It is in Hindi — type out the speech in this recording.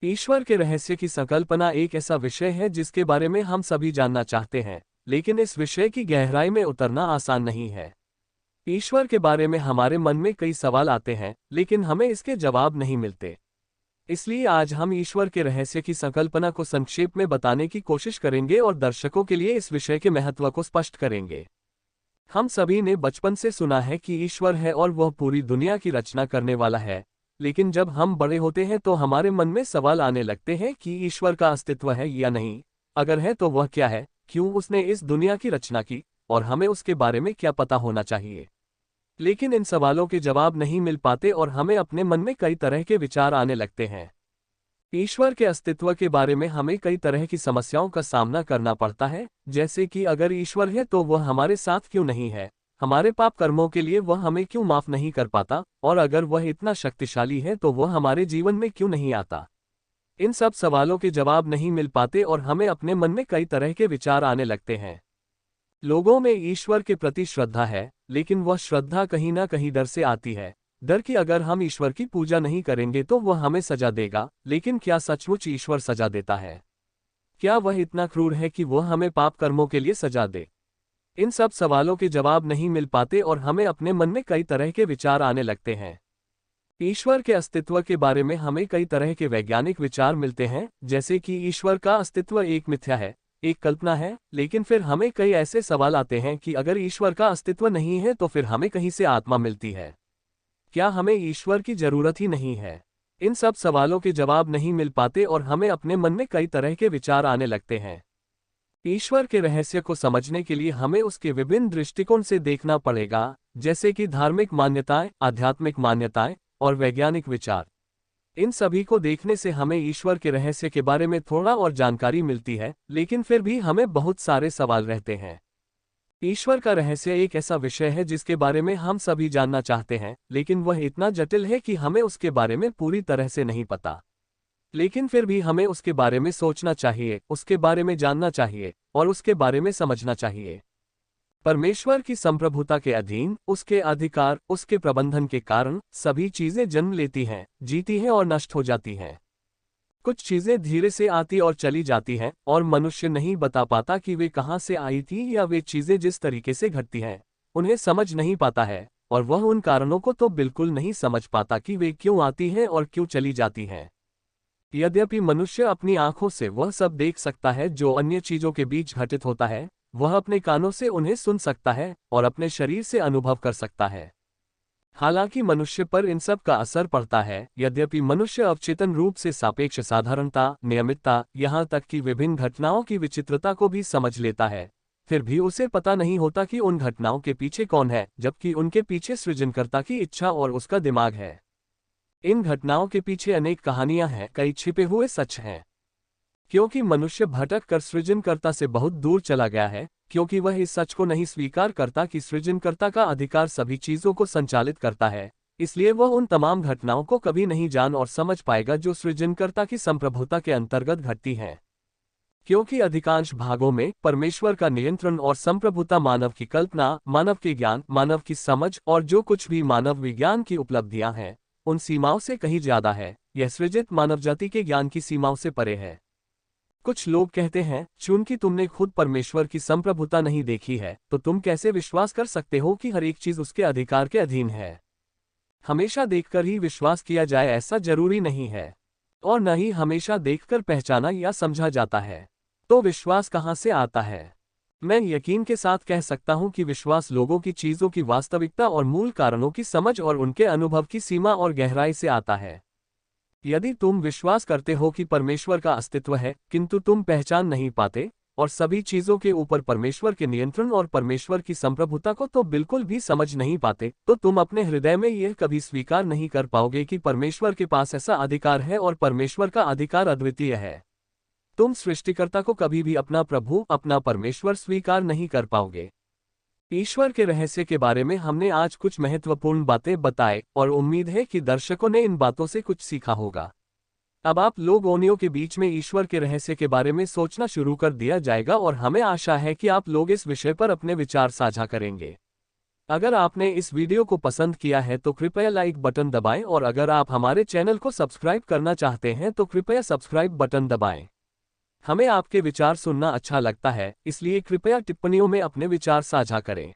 ईश्वर के रहस्य की संकल्पना एक ऐसा विषय है जिसके बारे में हम सभी जानना चाहते हैं, लेकिन इस विषय की गहराई में उतरना आसान नहीं है। ईश्वर के बारे में हमारे मन में कई सवाल आते हैं, लेकिन हमें इसके जवाब नहीं मिलते। इसलिए आज हम ईश्वर के रहस्य की संकल्पना को संक्षेप में बताने की कोशिश करेंगे और दर्शकों के लिए इस विषय के महत्व को स्पष्ट करेंगे। हम सभी ने बचपन से सुना है कि ईश्वर है और वह पूरी दुनिया की रचना करने वाला है, लेकिन जब हम बड़े होते हैं तो हमारे मन में सवाल आने लगते हैं कि ईश्वर का अस्तित्व है या नहीं, अगर है तो वह क्या है, क्यों उसने इस दुनिया की रचना की, और हमें उसके बारे में क्या पता होना चाहिए। लेकिन इन सवालों के जवाब नहीं मिल पाते और हमें अपने मन में कई तरह के विचार आने लगते हैं। ईश्वर के अस्तित्व के बारे में हमें कई तरह की समस्याओं का सामना करना पड़ता है, जैसे कि अगर ईश्वर है तो वह हमारे साथ क्यों नहीं है, हमारे पाप कर्मों के लिए वह हमें क्यों माफ नहीं कर पाता, और अगर वह इतना शक्तिशाली है तो वह हमारे जीवन में क्यों नहीं आता। इन सब सवालों के जवाब नहीं मिल पाते और हमें अपने मन में कई तरह के विचार आने लगते हैं। लोगों में ईश्वर के प्रति श्रद्धा है, लेकिन वह श्रद्धा कहीं ना कहीं डर से आती है। डर कि अगर हम ईश्वर की पूजा नहीं करेंगे तो वह हमें सजा देगा। लेकिन क्या सचमुच ईश्वर सजा देता है? क्या वह इतना क्रूर है कि वह हमें पाप कर्मों के लिए सजा दे? इन सब सवालों के जवाब नहीं मिल पाते और हमें अपने मन में कई तरह के विचार आने लगते हैं। ईश्वर के अस्तित्व के बारे में हमें कई तरह के वैज्ञानिक विचार मिलते हैं, जैसे कि ईश्वर का अस्तित्व एक मिथ्या है, एक कल्पना है। लेकिन फिर हमें कई ऐसे सवाल आते हैं कि अगर ईश्वर का अस्तित्व नहीं है तो फिर हमें कहीं से आत्मा मिलती है? क्या हमें ईश्वर की जरूरत ही नहीं है? इन सब सवालों के जवाब नहीं मिल पाते और हमें अपने मन में कई तरह के विचार आने लगते हैं। ईश्वर के रहस्य को समझने के लिए हमें उसके विभिन्न दृष्टिकोण से देखना पड़ेगा, जैसे कि धार्मिक मान्यताएं, आध्यात्मिक मान्यताएं और वैज्ञानिक विचार। इन सभी को देखने से हमें ईश्वर के रहस्य के बारे में थोड़ा और जानकारी मिलती है, लेकिन फिर भी हमें बहुत सारे सवाल रहते हैं। ईश्वर का रहस्य एक ऐसा विषय है जिसके बारे में हम सभी जानना चाहते हैं, लेकिन वह इतना जटिल है कि हमें उसके बारे में पूरी तरह से नहीं पता। लेकिन फिर भी हमें उसके बारे में सोचना चाहिए, उसके बारे में जानना चाहिए और उसके बारे में समझना चाहिए। परमेश्वर की संप्रभुता के अधीन, उसके अधिकार, उसके प्रबंधन के कारण सभी चीजें जन्म लेती हैं, जीती हैं और नष्ट हो जाती हैं। कुछ चीजें धीरे से आती और चली जाती हैं और मनुष्य नहीं बता पाता कि वे कहाँ से आई थी या वे चीजें जिस तरीके से घटती हैं उन्हें समझ नहीं पाता है, और वह उन कारणों को तो बिल्कुल नहीं समझ पाता कि वे क्यों आती हैं और क्यों चली जाती हैं। यद्यपि मनुष्य अपनी आंखों से वह सब देख सकता है जो अन्य चीजों के बीच घटित होता है, वह अपने कानों से उन्हें सुन सकता है और अपने शरीर से अनुभव कर सकता है। हालांकि मनुष्य पर इन सब का असर पड़ता है। यद्यपि मनुष्य अवचेतन रूप से सापेक्ष साधारणता, नियमितता, यहाँ तक कि विभिन्न घटनाओं की विचित्रता को भी समझ लेता है, फिर भी उसे पता नहीं होता कि उन घटनाओं के पीछे कौन है, जबकि उनके पीछे सृजनकर्ता की इच्छा और उसका दिमाग है। इन घटनाओं के पीछे अनेक कहानियां हैं, कई छिपे हुए सच हैं। क्योंकि मनुष्य भटक कर सृजनकर्ता से बहुत दूर चला गया है, क्योंकि वह इस सच को नहीं स्वीकार करता कि सृजनकर्ता का अधिकार सभी चीजों को संचालित करता है, इसलिए वह उन तमाम घटनाओं को कभी नहीं जान और समझ पाएगा जो सृजनकर्ता की संप्रभुता के अंतर्गत घटती हैं। क्योंकि अधिकांश भागों में परमेश्वर का नियंत्रण और संप्रभुता मानव की कल्पना, मानव के ज्ञान, मानव की समझ और जो कुछ भी मानव विज्ञान की उपलब्धियां हैं उन सीमाओं से कहीं ज्यादा है। यह सृजित मानव जाति के ज्ञान की सीमाओं से परे है। कुछ लोग कहते हैं, चूंकि तुमने खुद परमेश्वर की संप्रभुता नहीं देखी है तो तुम कैसे विश्वास कर सकते हो कि हर एक चीज उसके अधिकार के अधीन है। हमेशा देखकर ही विश्वास किया जाए ऐसा जरूरी नहीं है, और न ही हमेशा देखकर पहचाना या समझा जाता है। तो विश्वास कहाँ से आता है? मैं यकीन के साथ कह सकता हूँ कि विश्वास लोगों की चीजों की वास्तविकता और मूल कारणों की समझ और उनके अनुभव की सीमा और गहराई से आता है। यदि तुम विश्वास करते हो कि परमेश्वर का अस्तित्व है किंतु तुम पहचान नहीं पाते और सभी चीजों के ऊपर परमेश्वर के नियंत्रण और परमेश्वर की संप्रभुता को तो बिल्कुल भी समझ नहीं पाते, तो तुम अपने हृदय में यह कभी स्वीकार नहीं कर पाओगे कि परमेश्वर के पास ऐसा अधिकार है और परमेश्वर का अधिकार अद्वितीय है। तुम सृष्टिकर्ता को कभी भी अपना प्रभु, अपना परमेश्वर स्वीकार नहीं कर पाओगे। ईश्वर के रहस्य के बारे में हमने आज कुछ महत्वपूर्ण बातें बताए और उम्मीद है कि दर्शकों ने इन बातों से कुछ सीखा होगा। अब आप लोगों के बीच में ईश्वर के रहस्य के बारे में सोचना शुरू कर दिया जाएगा और हमें आशा है कि आप लोग इस विषय पर अपने विचार साझा करेंगे। अगर आपने इस वीडियो को पसंद किया है तो कृपया लाइक बटन दबाएं और अगर आप हमारे चैनल को सब्सक्राइब करना चाहते हैं तो कृपया सब्सक्राइब बटन दबाएं। हमें आपके विचार सुनना अच्छा लगता है, इसलिए कृपया टिप्पणियों में अपने विचार साझा करें।